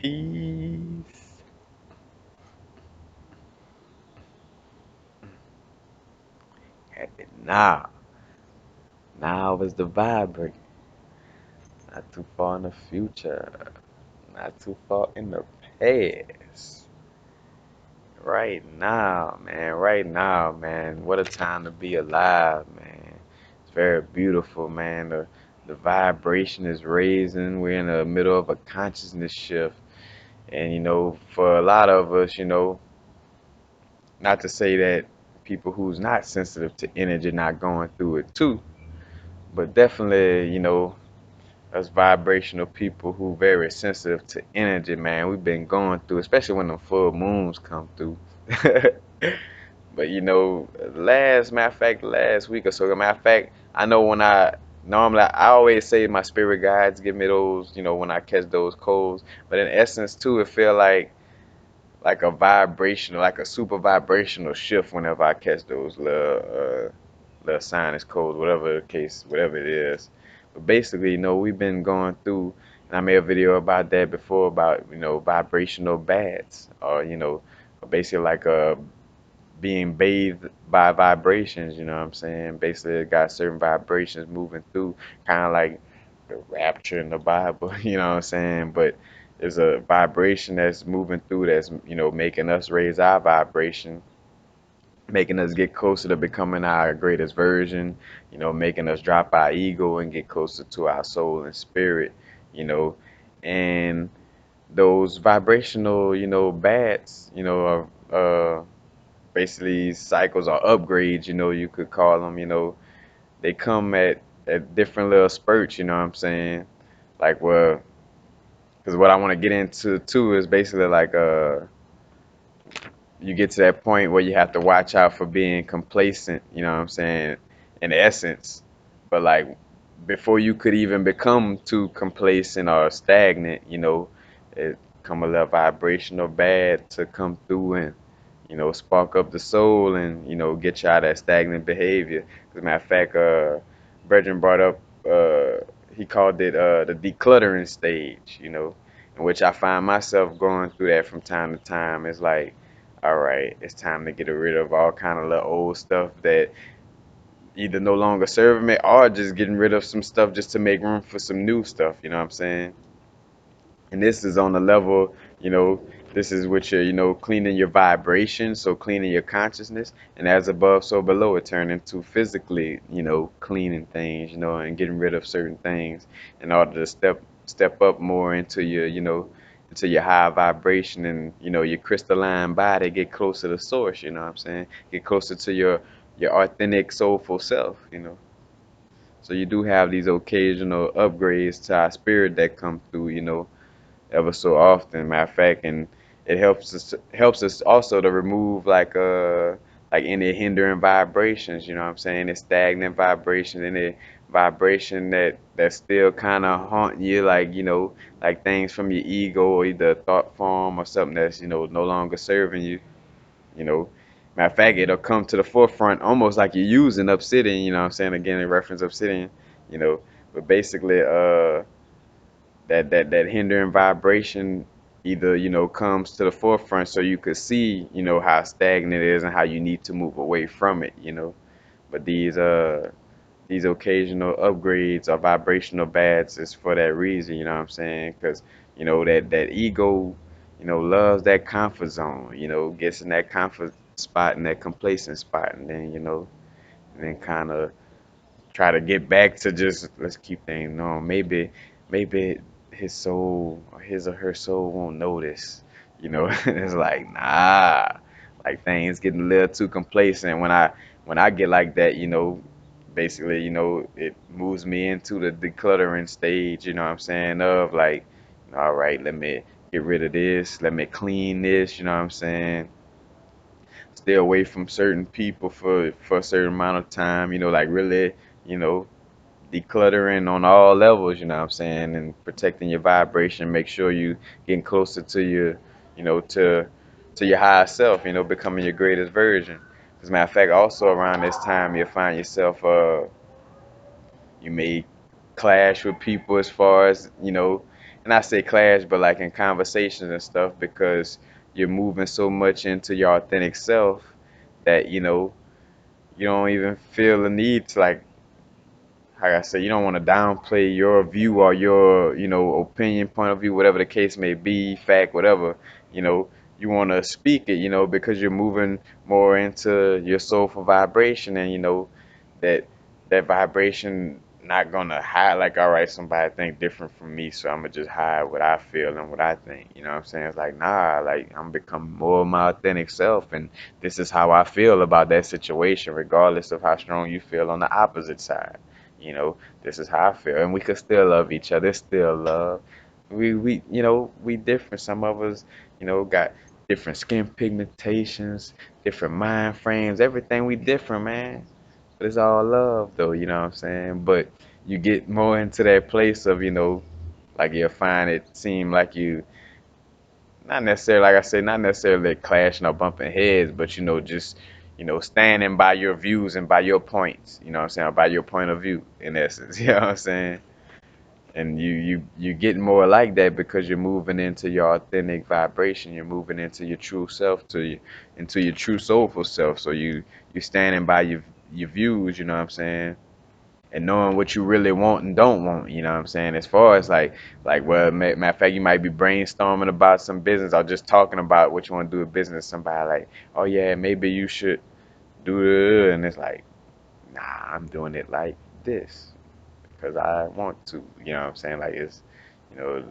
Peace. Now, now is the vibrate. Not too far in the future. Not too far in the past. Right now, man. Right now, man. What a time to be alive, man. It's very beautiful, man. The vibration is raising. We're in the middle of a consciousness shift. And for a lot of us, not to say that people who's not sensitive to energy not going through it too, but definitely, us vibrational people who very sensitive to energy, man, we've been going through, especially when the full moons come through. But matter of fact, last week or so, matter of fact, I know when I always say my spirit guides give me those, when I catch those colds. But in essence, too, it feel like a vibrational, like a super vibrational shift whenever I catch those little sinus colds, whatever the case, whatever it is. But basically, we've been going through, and I made a video about that before about, vibrational baths, or, basically like being bathed by vibrations, you know what I'm saying? Basically, it got certain vibrations moving through, kind of like the rapture in the Bible, you know what I'm saying? But there's a vibration that's moving through that's, making us raise our vibration, making us get closer to becoming our greatest version, making us drop our ego and get closer to our soul and spirit, you know. And those vibrational, bats, basically cycles or upgrades, you could call them, they come at different little spurts, you know what I'm saying? Like, well, because what I want to get into too is basically like you get to that point where you have to watch out for being complacent, you know what I'm saying, in essence. But like before you could even become too complacent or stagnant, it come a little vibrational bad to come through and, spark up the soul and, get you out of that stagnant behavior. As a matter of fact, Brethren brought up, he called it the decluttering stage, in which I find myself going through that from time to time. It's like, all right, it's time to get rid of all kind of little old stuff that either no longer serving me or just getting rid of some stuff just to make room for some new stuff, you know what I'm saying? And this is on the level, you know, this is with your, cleaning your vibration, so cleaning your consciousness, and as above, so below, it turned into physically, cleaning things, and getting rid of certain things in order to step up more into your, into your high vibration and, your crystalline body, get closer to source, you know what I'm saying? Get closer to your authentic soulful self, So you do have these occasional upgrades to our spirit that come through, ever so often. Matter of fact, and it helps us also to remove like any hindering vibrations. You know what I'm saying? Any stagnant vibrations, any vibration that still kind of haunt you, like like things from your ego or either thought form or something that's no longer serving you. You know. Matter of fact, it'll come to the forefront almost like you're using obsidian, you know what I'm saying? Again, in reference obsidian, you know. But basically, that hindering vibration either comes to the forefront so you could see how stagnant it is and how you need to move away from it, but these occasional upgrades or vibrational bads is for that reason, you know what I'm saying? Because that ego loves that comfort zone, gets in that comfort spot and that complacent spot, and then and then kind of try to get back to just let's keep things normal. Maybe his soul or his or her soul won't notice. It's like nah, like things getting a little too complacent. When I get like that, basically, it moves me into the decluttering stage. You know what I'm saying? Of like, all right, let me get rid of this. Let me clean this. You know what I'm saying? Stay away from certain people for a certain amount of time. Like really, you know, decluttering on all levels, you know what I'm saying, and protecting your vibration, make sure you getting closer to your, to your higher self, becoming your greatest version. As a matter of fact, also around this time you'll find yourself you may clash with people as far as, and I say clash, but like in conversations and stuff, because you're moving so much into your authentic self that you don't even feel the need to like I said, you don't want to downplay your view or your, opinion, point of view, whatever the case may be, fact, whatever. You know, you want to speak it, because you're moving more into your soulful vibration, and that that vibration not gonna hide like, all right, somebody think different from me, so I'm gonna just hide what I feel and what I think. You know what I'm saying? It's like, nah, like I'm becoming more of my authentic self, and this is how I feel about that situation, regardless of how strong you feel on the opposite side. This is how I feel, and we could still love each other. It's still love. We different. Some of us, got different skin pigmentations, different mind frames, everything. We different, man. But it's all love, though. You know what I'm saying? But you get more into that place of, like you'll find it seem like you not necessarily, like I say, not necessarily clashing or bumping heads, but just standing by your views and by your points. You know what I'm saying? Or by your point of view, in essence. You know what I'm saying? And you get more like that because you're moving into your authentic vibration. You're moving into your true self, into your true soulful self. So you standing by your views. You know what I'm saying? And knowing what you really want and don't want, you know what I'm saying? As far as well, matter of fact, you might be brainstorming about some business or just talking about what you want to do with business. Somebody like, oh yeah, maybe you should do it, and it's like, nah, I'm doing it like this because I want to. You know what I'm saying? Like it's, you know,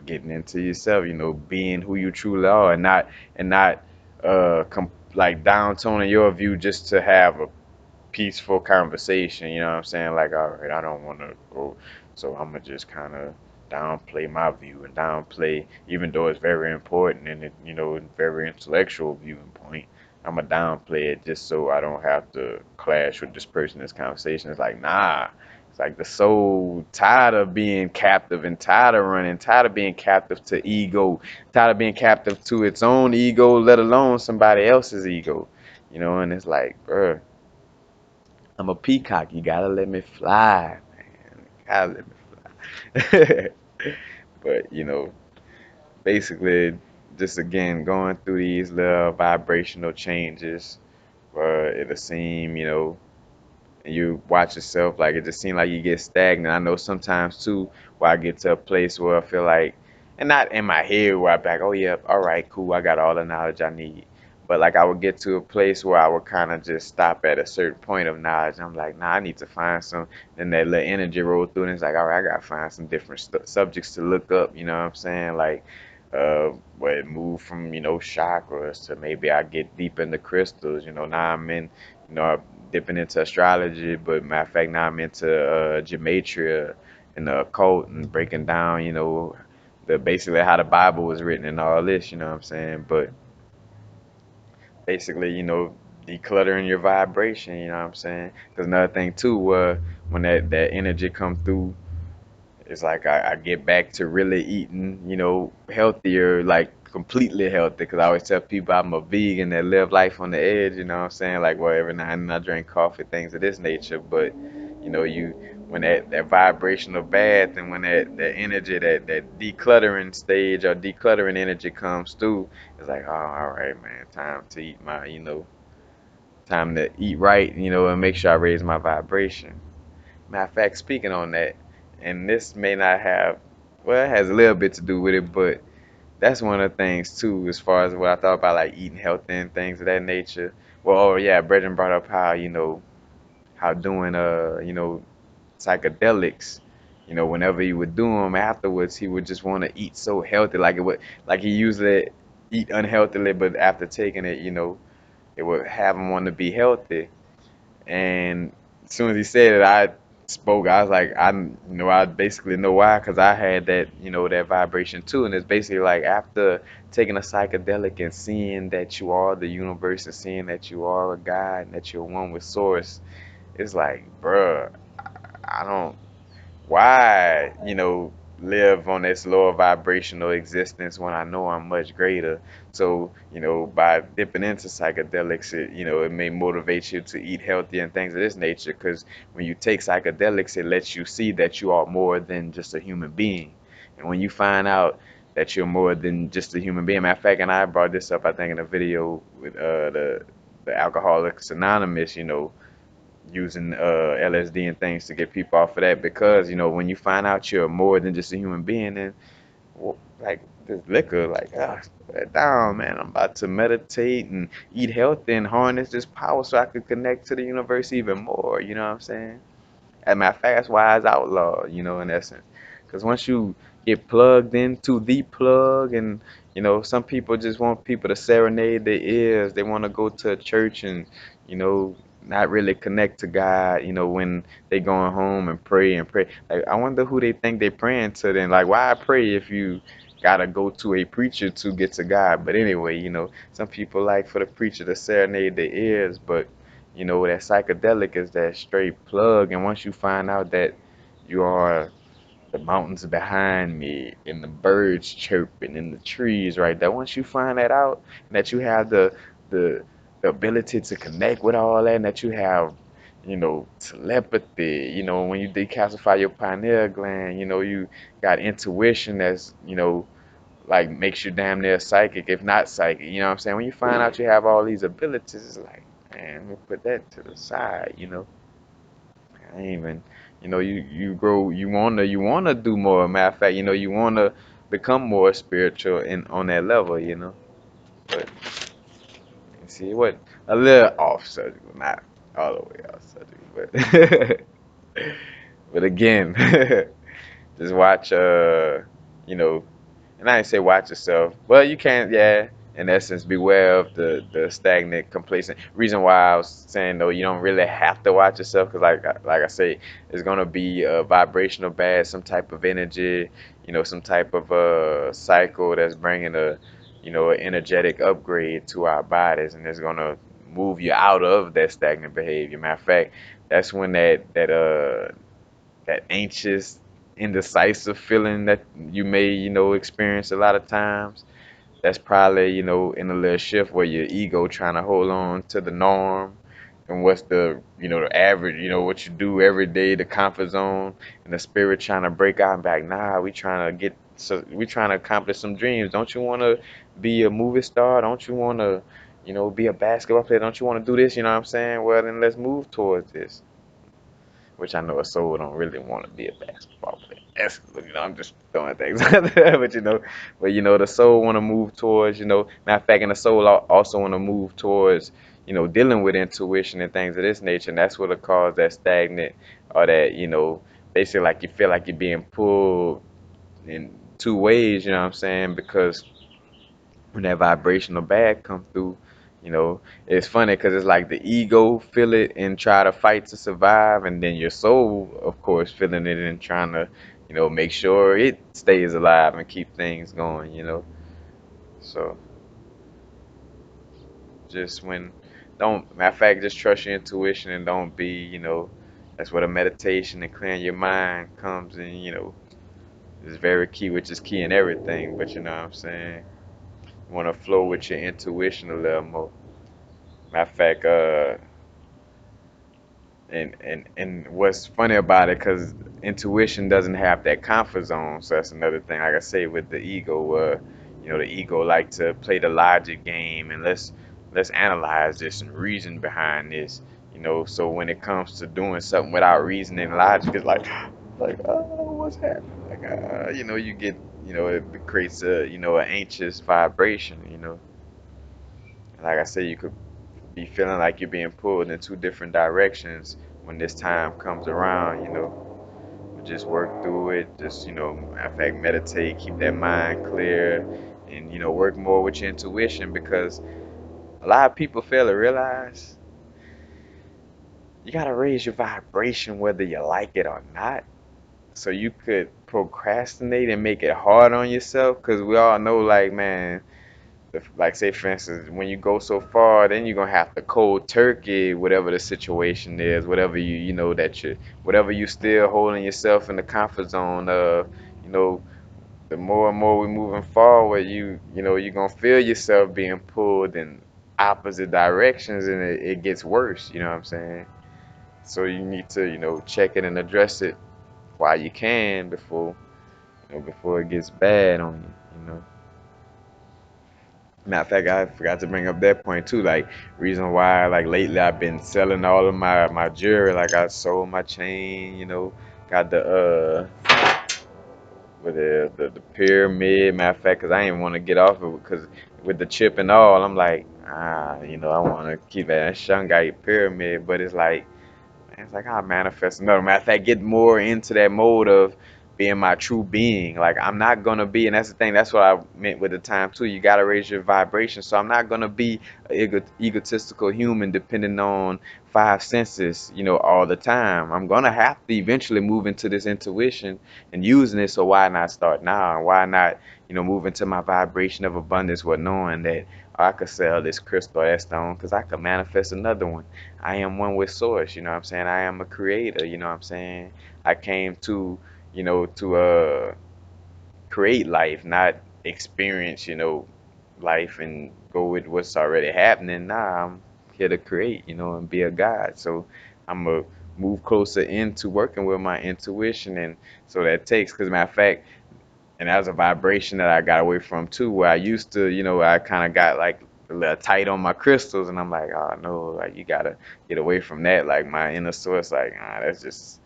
getting into yourself, being who you truly are, and not like downtoning your view just to have a peaceful conversation, you know what I'm saying? Like, all right, I don't want to go, so I'm gonna just kind of downplay my view and downplay, even though it's very important and very intellectual viewing point. I'm gonna downplay it just so I don't have to clash with this person in this conversation. It's like, nah. It's like the soul tired of being captive and tired of running, tired of being captive to ego, tired of being captive to its own ego, let alone somebody else's ego. And it's like, bruh, I'm a peacock. You gotta let me fly, man. You gotta let me fly. But basically, just again going through these little vibrational changes, where it'll seem, and you watch yourself, like it just seems like you get stagnant. I know sometimes too, where I get to a place where I feel like, and not in my head where I be like, oh yeah, all right, cool, I got all the knowledge I need. But like I would get to a place where I would kind of just stop at a certain point of knowledge. I'm like, nah, I need to find some. Then that little energy roll through, and it's like, all right, I gotta find some different subjects to look up. You know what I'm saying? Like, where it moved from chakras to maybe I get deep into crystals. Now I'm in, dipping into astrology, but matter of fact, now I'm into gematria and the occult and breaking down, the basically how the Bible was written and all this, you know what I'm saying? But basically, decluttering your vibration, you know what I'm saying? Because another thing too, when that energy come through, it's like I get back to really eating, healthier, like completely healthy. Because I always tell people I'm a vegan that live life on the edge, you know what I'm saying? Like, well, every now and then I drink coffee, things of this nature. But, you when that vibrational bath and when that energy, that decluttering stage or decluttering energy comes through, it's like, oh, all right, man, time to eat time to eat right, and make sure I raise my vibration. Matter of fact, speaking on that, and this may not have, well, it has a little bit to do with it, but that's one of the things too, as far as what I thought about like eating healthy and things of that nature. Well, oh yeah, Brendan brought up how how doing psychedelics, whenever he would do them afterwards, he would just want to eat so healthy, like it would, like he usually eat unhealthily, but after taking it, it would have him want to be healthy. And as soon as he said it, I spoke. I was like, I basically know why, because I had that, that vibration too. And it's basically like after taking a psychedelic and seeing that you are the universe and seeing that you are a God and that you're one with Source, it's like, bruh, I don't why, live on this lower vibrational existence when I know I'm much greater. So, by dipping into psychedelics, it may motivate you to eat healthy and things of this nature. Because when you take psychedelics, it lets you see that you are more than just a human being. And when you find out that you're more than just a human being, matter of fact, and I brought this up, I think, in a video with the Alcoholics Anonymous, using LSD and things to get people off of that, because when you find out you're more than just a human being, then like this liquor, like put it down, man. I'm about to meditate and eat healthy and harness this power so I could connect to the universe even more. You know what I'm saying? At my fast wise outlaw, in essence. Because once you get plugged into the plug, and some people just want people to serenade their ears. They want to go to a church and you know not really connect to God. When they going home and pray and pray. Like, I wonder who they think they praying to. Then, like, why pray if you gotta go to a preacher to get to God? But anyway, some people like for the preacher to serenade their ears, but that psychedelic is that straight plug. And once you find out that you are the mountains behind me and the birds chirping and the trees right there, once you find that out, and that you have the, the ability to connect with all that, and that you have, telepathy, when you decalcify your pineal gland, you got intuition that's, like makes you damn near psychic, if not psychic. You know what I'm saying? When you find out you have all these abilities, it's like, man, let me put that to the side. I ain't even, you grow, you wanna do more. Matter of fact, you wanna become more spiritual in on that level. But you see what, a little off subject, not all the way off subject, but but again, just watch you know and I ain't say watch yourself, but you can't, yeah, in essence, beware of the stagnant, complacent. Reason why I was saying though, you don't really have to watch yourself, because like I say, it's gonna be a vibrational bad, some type of energy, some type of cycle that's bringing an energetic upgrade to our bodies, and it's gonna move you out of that stagnant behavior. Matter of fact, that's when that anxious, indecisive feeling that you may, experience a lot of times. That's probably, in a little shift where your ego trying to hold on to the norm and what's the average, what you do every day, the comfort zone, and the spirit trying to break out and back. Nah, we trying to accomplish some dreams. Don't you want to be a movie star? Don't you want to, be a basketball player? Don't you want to do this? You know what I'm saying? Well, then let's move towards this, which I know a soul don't really want to be a basketball player. I'm just throwing things out there, but the soul want to move towards, matter of fact, and the soul also want to move towards, dealing with intuition and things of this nature, and that's what'll cause that stagnant, or that, basically, like, you feel like you're being pulled in two ways, you know what I'm saying? Because when that vibrational bag come through, it's funny because it's like the ego feel it and try to fight to survive, and then your soul, of course, feeling it and trying to, make sure it stays alive and keep things going. So just when, don't, matter of fact, just trust your intuition and don't be, that's where the meditation and clearing your mind comes in, is very key, which is key in everything, but you know what I'm saying? You want to flow with your intuition a little more. Matter of fact, and what's funny about it, because intuition doesn't have that comfort zone, so that's another thing. Like I say, with the ego, the ego like to play the logic game, and let's analyze this and reason behind this. So when it comes to doing something without reason and logic, it's like, oh, what's happening? Like, you get, it creates an anxious vibration. Like I say, you could be feeling like you're being pulled in two different directions when this time comes around. Just work through it. Just, matter of fact, meditate, keep that mind clear, and, work more with your intuition, because a lot of people fail to realize you got to raise your vibration whether you like it or not. So you could procrastinate and make it hard on yourself, because we all know, like, man, like, say for instance, when you go so far, then you're gonna have to cold turkey whatever the situation is, whatever whatever you still holding yourself in the comfort zone of. you know the more and more we're moving forward, you're gonna feel yourself being pulled in opposite directions, and it gets worse. You know what I'm saying? So you need to check it and address it while you can, before before it gets bad on you. Matter of fact, I forgot to bring up that point too. Like, reason why, like lately, I've been selling all of my jewelry. Like, I sold my chain. Got the with the pyramid. Matter of fact, cause I didn't want to get off of it, cause with the chip and all, I'm like, I want to keep that Shungite pyramid, but it's like. Man, it's like I manifest another. Matter of fact, get more into that mode of being my true being. Like I'm not gonna be, and that's the thing. That's what I meant with the time too. You gotta raise your vibration. So I'm not gonna be an egotistical human depending on five senses, all the time. I'm gonna have to eventually move into this intuition and using it. So why not start now? And why not, move into my vibration of abundance with knowing that I could sell this crystal or that stone because I could manifest another one. I am one with source, you know what I'm saying? I am a creator, you know what I'm saying? I came to create life, not experience, life and go with what's already happening. Nah, I'm here to create, and be a God. So I'm gonna move closer into working with my intuition, and so that takes, because matter of fact, and that was a vibration that I got away from too, where I used to, I kind of got like a little tight on my crystals, and I'm like, oh no, like you gotta get away from that. Like my inner source, like, that's just,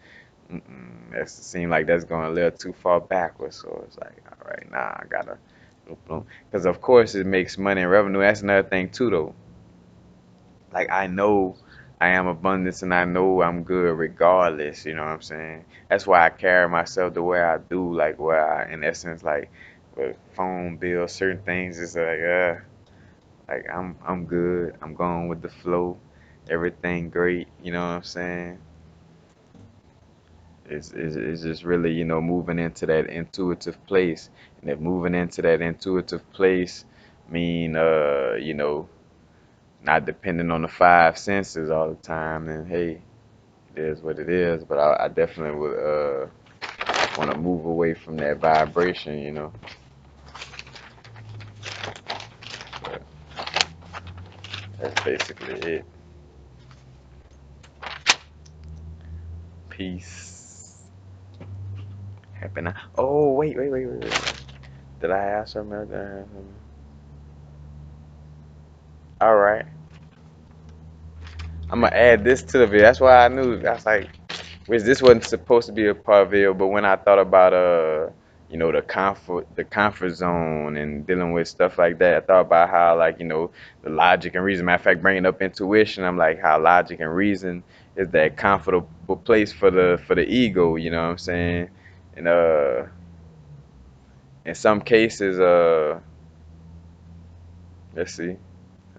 that seems like that's going a little too far backwards. So it's like, all right, nah, I gotta, because of course it makes money and revenue. That's another thing too, though. Like I know I am abundance and I know I'm good regardless, you know what I'm saying? That's why I carry myself the way I do, like where I in essence like with phone bills, certain things it's like I'm good. I'm going with the flow. Everything great, you know what I'm saying? It's just really, moving into that intuitive place. And if moving into that intuitive place mean not depending on the five senses all the time, then hey, it is what it is. But I definitely would want to move away from that vibration, But that's basically it. Peace. Happen. Oh, wait. Did I ask something? All right. I'm gonna add this to the video. That's why I knew. I was like, which this wasn't supposed to be a part of the video, but when I thought about the comfort zone and dealing with stuff like that, I thought about how like the logic and reason. Matter of fact, bringing up intuition, I'm like how logic and reason is that comfortable place for the ego. You know what I'm saying? And in some cases, let's see.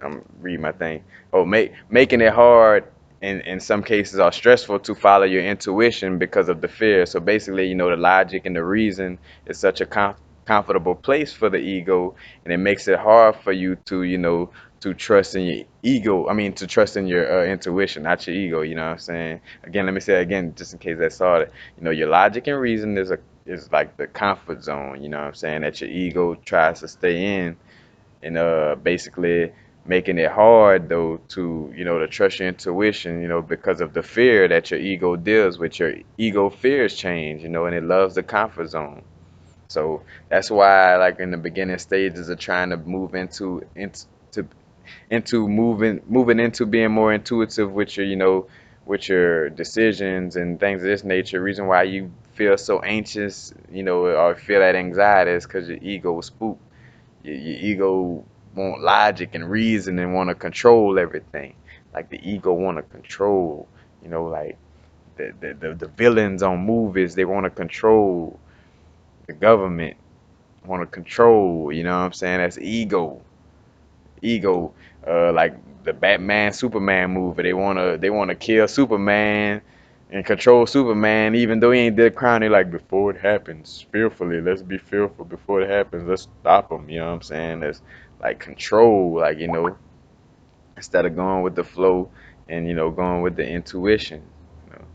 I'm reading my thing. Oh, making it hard in some cases are stressful to follow your intuition because of the fear. So basically, the logic and the reason is such a comfortable place for the ego, and it makes it hard for you to trust in your ego. I mean, to trust in your intuition, not your ego. You know what I'm saying? Again, let me say it again, just in case that's all. Your logic and reason is like the comfort zone. You know what I'm saying? That your ego tries to stay in and basically making it hard though to trust your intuition because of the fear that your ego deals with. Your ego fears change, and it loves the comfort zone. So that's why like in the beginning stages of trying to move to into moving into being more intuitive with your decisions and things of this nature. Reason why you feel so anxious, or feel that anxiety is because your ego was spooked. Your ego want logic and reason and want to control everything. Like the ego want to control, like the villains on movies, they want to control the government, want to control, you know what I'm saying? That's ego. Like the Batman Superman movie, they wanna kill Superman and control Superman, even though he ain't did a crime. They like before it happens, fearfully. Let's be fearful before it happens. Let's stop him. You know what I'm saying? That's like control, like instead of going with the flow and going with the intuition. You know.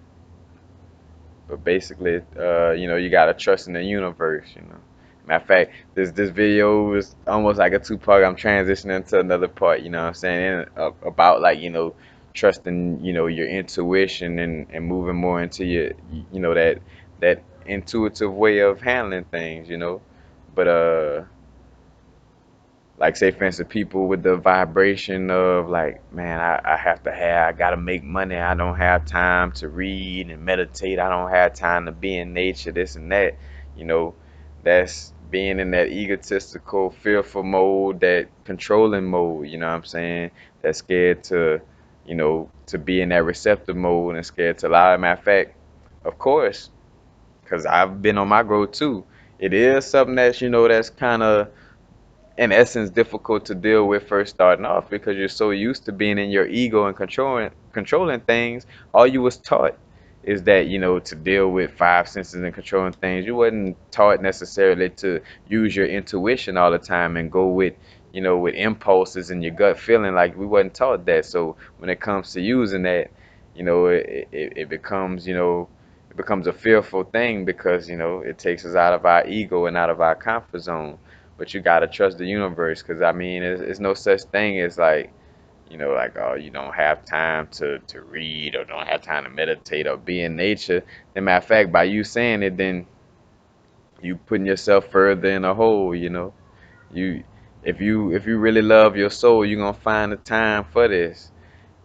But basically, you gotta trust in the universe. Matter of fact, this video is almost like a two-part. I'm transitioning to another part. You know what I'm saying? And, about like trusting your intuition and moving more into your that intuitive way of handling things, you know. But like say for instance people with the vibration of like, man, I have to have, I gotta make money, I don't have time to read and meditate, I don't have time to be in nature, this and that, you know, that's being in that egotistical fearful mode, that controlling mode, you know what I'm saying, that's scared to, you know, to be in that receptive mode and scared to allow. Matter of fact, of course, because I've been on my growth too, it is something that's, you know, that's kind of in essence difficult to deal with first starting off because you're so used to being in your ego and controlling things. All you was taught is that, you know, to deal with five senses and controlling things. You wasn't taught necessarily to use your intuition all the time and go with, you know, with impulses and your gut feeling. Like we wasn't taught that. So when it comes to using that, you know, it becomes, you know, it becomes a fearful thing because, you know, it takes us out of our ego and out of our comfort zone. But you gotta trust the universe, because I mean, it's no such thing as like, you know, like, oh, you don't have time to read or don't have time to meditate or be in nature. As a matter of fact, by you saying it, then you putting yourself further in a hole. You know, you if you really love your soul, you're gonna find the time for this.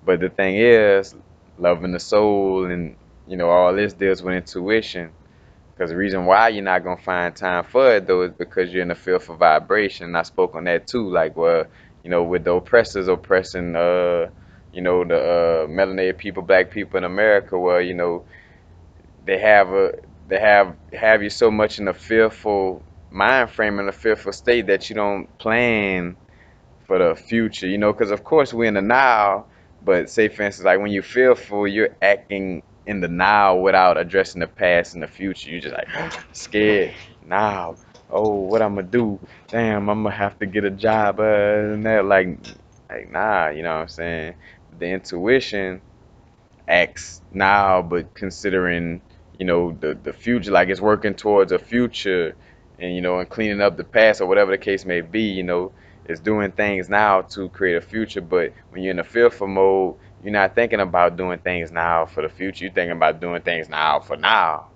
But the thing is, loving the soul and, you know, all this deals with intuition. Because the reason why you're not gonna find time for it though is because you're in a fearful vibration. And I spoke on that too. Like, well, you know, with the oppressors oppressing, you know, the melanated people, black people in America, well, you know, they have a they have you so much in a fearful mind frame, in a fearful state that you don't plan for the future, you know, because of course we're in the now, but say for instance, like when you're fearful, you're acting in the now without addressing the past and the future. You're just like scared now. Oh, what I'm gonna do? Damn, I'm gonna have to get a job, and that like nah, you know what I'm saying? The intuition acts now, but considering, you know, the future, like it's working towards a future, and, you know, and cleaning up the past or whatever the case may be, you know, it's doing things now to create a future. But when you're in a fearful mode, you're not thinking about doing things now for the future. You're thinking about doing things now for now.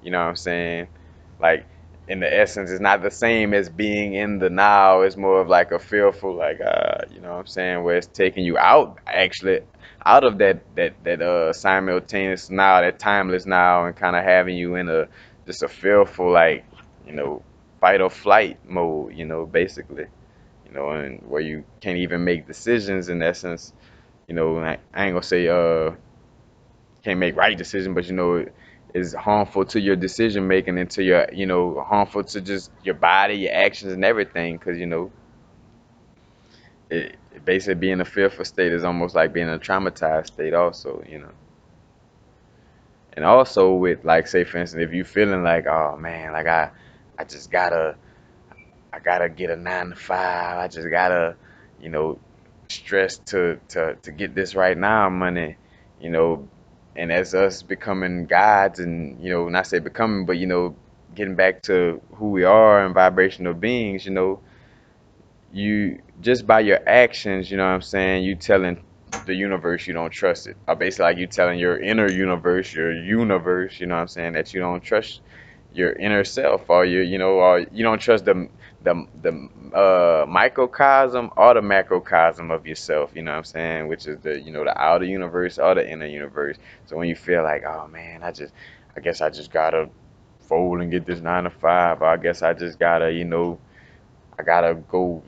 You know what I'm saying? Like, in the essence, it's not the same as being in the now. It's more of like a fearful, like, you know what I'm saying, where it's taking you out, actually, out of that simultaneous now, that timeless now, and kind of having you in a just a fearful, like, you know, fight or flight mode, you know, basically, you know, and where you can't even make decisions in essence, you know. I ain't gonna say can't make right decision, but, you know, is harmful to your decision making and to your, you know, harmful to just your body, your actions, and everything. Because, you know, basically being a fearful state is almost like being in a traumatized state, also, you know. And also with, like, say for instance, if you feeling like, oh man, like I just gotta get a 9 to 5. I just gotta, you know, stress to get this right now money, you know. And as us becoming gods, and, you know, not say becoming, but, you know, getting back to who we are and vibrational beings, you know, you just by your actions, you know what I'm saying, you telling the universe you don't trust it. Or basically like you telling your inner universe, your universe, you know what I'm saying, that you don't trust your inner self, or your, you know, or you don't trust the microcosm or the macrocosm of yourself, you know what I'm saying, which is the, you know, the outer universe or the inner universe. So when you feel like, oh man, I guess I just gotta fold and get this 9 to 5, or I guess I just gotta, you know, I gotta go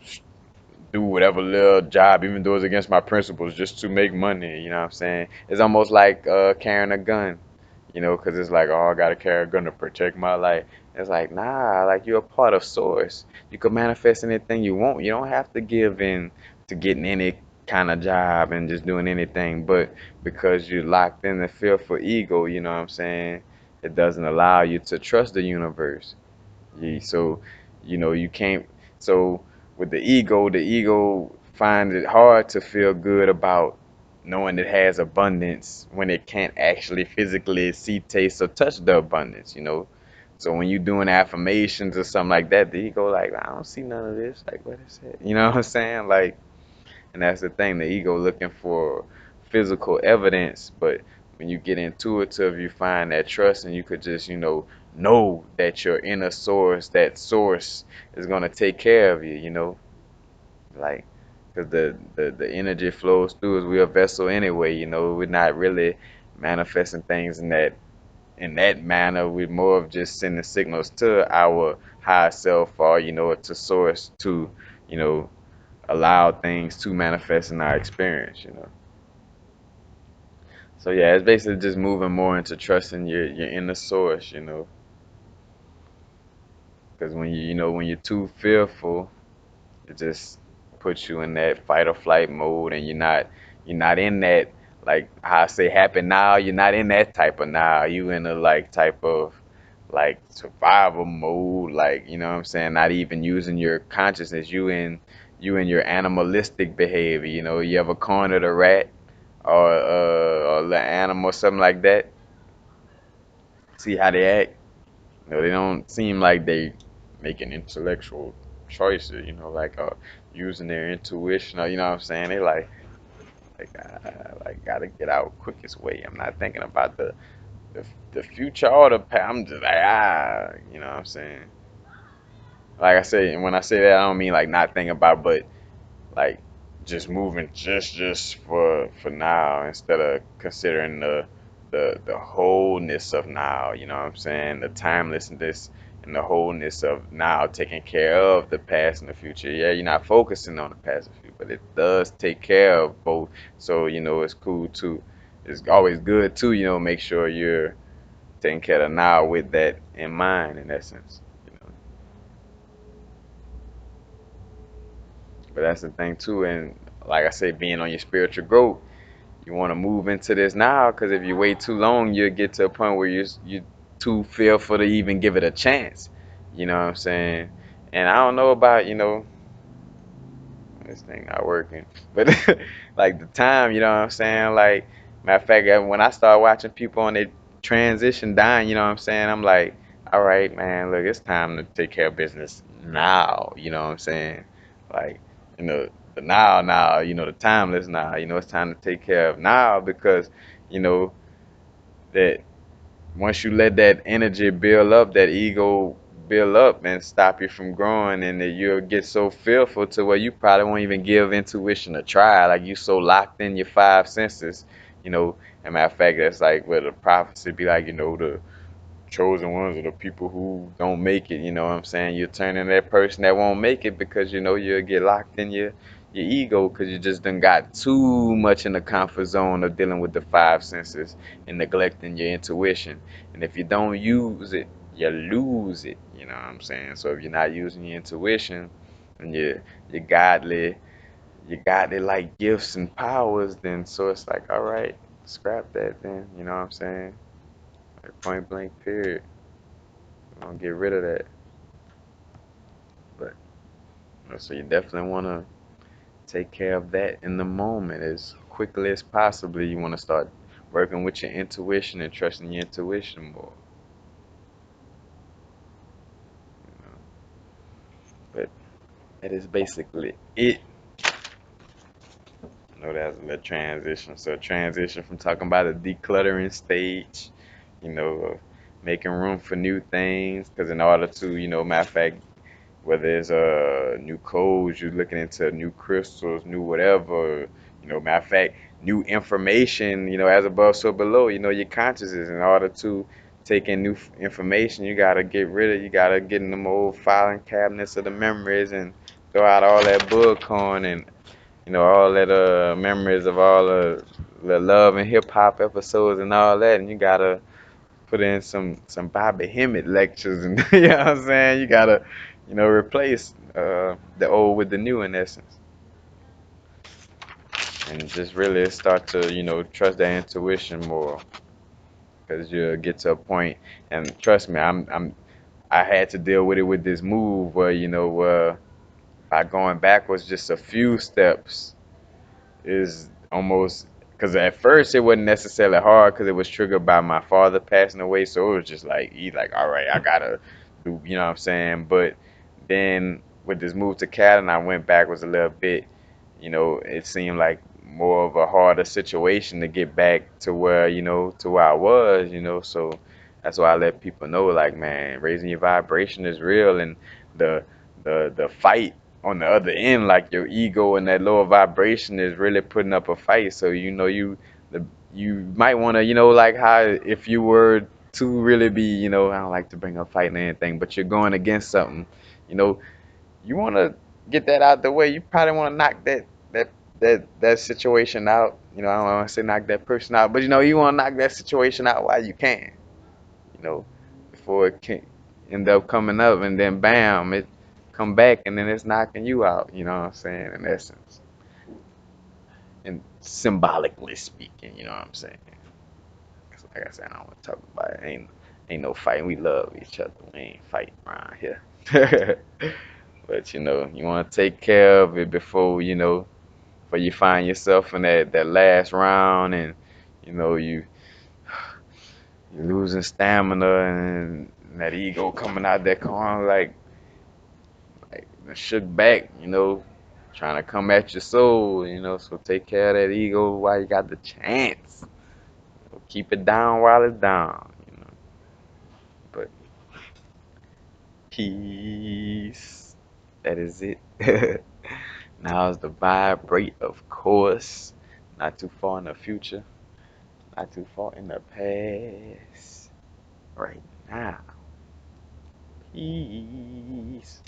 do whatever little job, even though it's against my principles, just to make money. You know what I'm saying? It's almost like carrying a gun, you know, because it's like, oh, I gotta carry a gun to protect my life. It's like, nah, like you're a part of source. You can manifest anything you want. You don't have to give in to getting any kind of job and just doing anything. But because you're locked in the fearful ego, you know what I'm saying? It doesn't allow you to trust the universe. So, you know, you can't. So, with the ego finds it hard to feel good about knowing it has abundance when it can't actually physically see, taste, or touch the abundance, you know. So when you're doing affirmations or something like that, the ego like, I don't see none of this. Like, what is it? You know what I'm saying? Like, and that's the thing, the ego looking for physical evidence, but when you get intuitive, you find that trust, and you could just, you know, know that your inner source, that source, is gonna take care of you. Like, because the energy flows through us. We're a vessel anyway. We're not really manifesting things in that manner. We're more of just sending signals to our higher self, or to source, to you know allow things to manifest in our experience. So yeah, it's basically just moving more into trusting your inner source. Because when you're too fearful, it just puts you in that fight or flight mode, and you're not in that, like how I say, happy now. You're not in that type of now. You in a like type of like survival mode, like what I'm saying. Not even using your consciousness. You in your animalistic behavior. You ever cornered a rat or the animal, something like that? See how they act. They don't seem like they making intellectual choices, like using their intuition, or what I'm saying. They like gotta get out quickest way. I'm not thinking about the, the future or the past. I'm just like what I'm saying. Like I say, and when I say that, I don't mean like not thinking about, but like just moving just for now, instead of considering the wholeness of now. You know what I'm saying? The timelessness and the wholeness of now, taking care of the past and the future. Yeah, you're not focusing on the past and future, but it does take care of both. So it's cool too. It's always good to make sure you're taking care of now with that in mind, in essence. But that's the thing too, and like I say, being on your spiritual growth, you want to move into this now, because if you wait too long, you'll get to a point where you too fearful to even give it a chance. You know what I'm saying? And I don't know about this thing not working, but like the time, you know what I'm saying? Like, matter of fact, when I start watching people on their transition dying, you know what I'm saying? I'm like, all right, man, look, it's time to take care of business now. You know what I'm saying? Like, the now, the timeless now. It's time to take care of now, because you know that once you let that energy build up, that ego build up and stop you from growing, and that you'll get so fearful to where you probably won't even give intuition a try. Like, you so locked in your five senses, you know. And matter of fact, that's like where the prophecy be like, the chosen ones are the people who don't make it. You know what I'm saying? You're turning that person that won't make it, because you'll get locked in your ego, because you just done got too much in the comfort zone of dealing with the five senses and neglecting your intuition. And if you don't use it, you lose it. You know what I'm saying? So if you're not using your intuition and your godly like gifts and powers, then so it's like, all right, scrap that then. You know what I'm saying? Like, point blank period. Don't get rid of that. But so you definitely want to take care of that in the moment as quickly as possibly. You want to start working with your intuition and trusting your intuition more. You know? But that is basically it. I know that's a transition. So transition from talking about a decluttering stage, making room for new things. Because in order to, matter of fact, whether it's new codes, you're looking into new crystals, new whatever, matter of fact, new information, as above, so below, your consciousness. In order to take in new information, you gotta get in them old filing cabinets of the memories, and throw out all that bug corn, and all that memories of all the love and hip hop episodes and all that, and you gotta put in some Bobby Hemmett lectures, and you know what I'm saying? You gotta, replace the old with the new, in essence, and just really start to, trust that intuition more, because you'll get to a point, and trust me, I had to deal with it with this move where, by going backwards just a few steps is almost, because at first it wasn't necessarily hard, because it was triggered by my father passing away. So it was just like, he's like, all right, I gotta do, you know what I'm saying? But then with this move to Canada, and I went backwards a little bit, it seemed like more of a harder situation to get back to where, to where I was. So That's why I let people know, like, man, raising your vibration is real, and the the fight on the other end, like your ego and that lower vibration is really putting up a fight. So the, you might want to, like how if you were to really be, I don't like to bring up fighting or anything, but you're going against something, you know, you want to get that out the way. You probably want to knock that situation out. I don't want to say knock that person out, but you want to knock that situation out while you can. You know, before it can end up coming up, and then bam, it come back, and then it's knocking you out. You know what I'm saying? In essence, and symbolically speaking, you know what I'm saying? 'Cause like I said, I don't want to talk about it. Ain't no fighting. We love each other. We ain't fighting around here. But you want to take care of it before before you find yourself in that last round, and you losing stamina, and that ego coming out that corner like shook back, trying to come at your soul, so take care of that ego while you got the chance. Keep it down while it's down. But peace. That is it. Now is the vibrate, of course. Not too far in the future, not too far in the past. Right now. Peace.